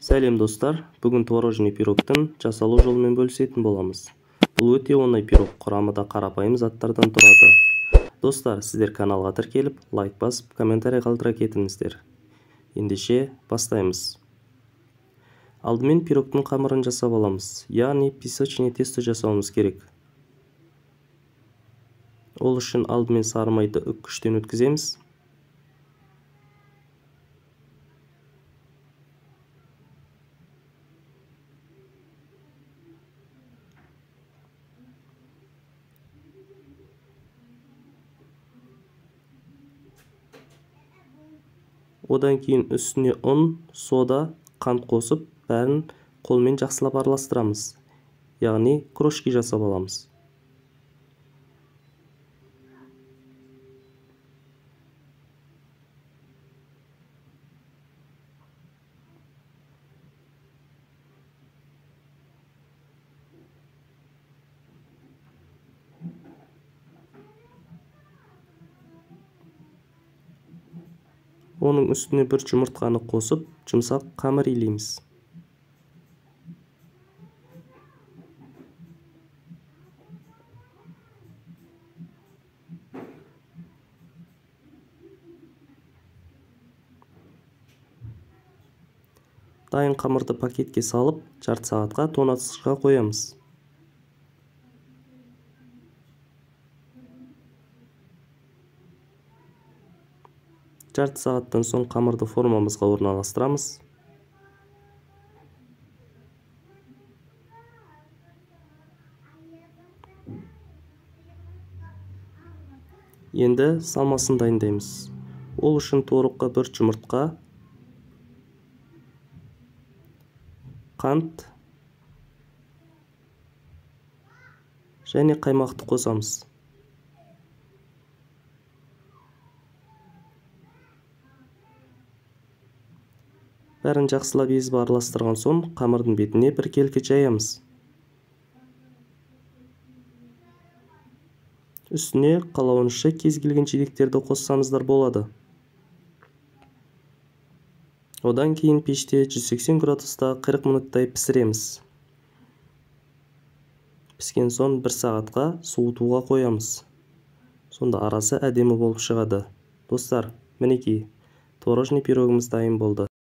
Сәлем достар, бүгін творожный пирогтың жасалу жолымен бөлісетін боламыз. Бұл өте оңай пирог, құрамында қарапайым заттардан тұрады. Достар, сіздер каналға тіркеліп, лайк басып, комментарий қалдыра кетіңіздер. Ендеше бастаймыз. Алдымен пирогтың қамырын жасап аламыз, яғни песочное тесто жасауымыз керек. Ол үшін алдымен сары майды үккіштен өткіземіз. Одан кейін үстіне ұн, сода, қант қосып, бәрін қолмен жақсылап араластырамыз. Яғни крошки жасап аламыз. Оның үстіне бір жұмыртқаны қосып, жұмсақ қамыр илейміз. Дайын қамырды пакетке салып, жарты сағатқа тоңазытқышқа қоямыз. Жарты сағаттан соң қамырды формамызға орналастырамыз. Енді салмасын дайындаймыз. Ол үшін творогқа бір жұмыртқа, қант және қаймақты қосамыз. Бәрін жақсылап езіп араластырған соң, қамырдың бетіне біркелкі жаямыз. Үстіне қалауынша кез келген жидектерді қоссаңыздар болады. Одан кейін пеште 180 градуста 40 минуттай пісіреміз. Піскен соң 1 сағатқа суытуға қоямыз. Сонда арасы әдемі болып шығады. Достар, мінекей, творожный пирогымыз дайын болды.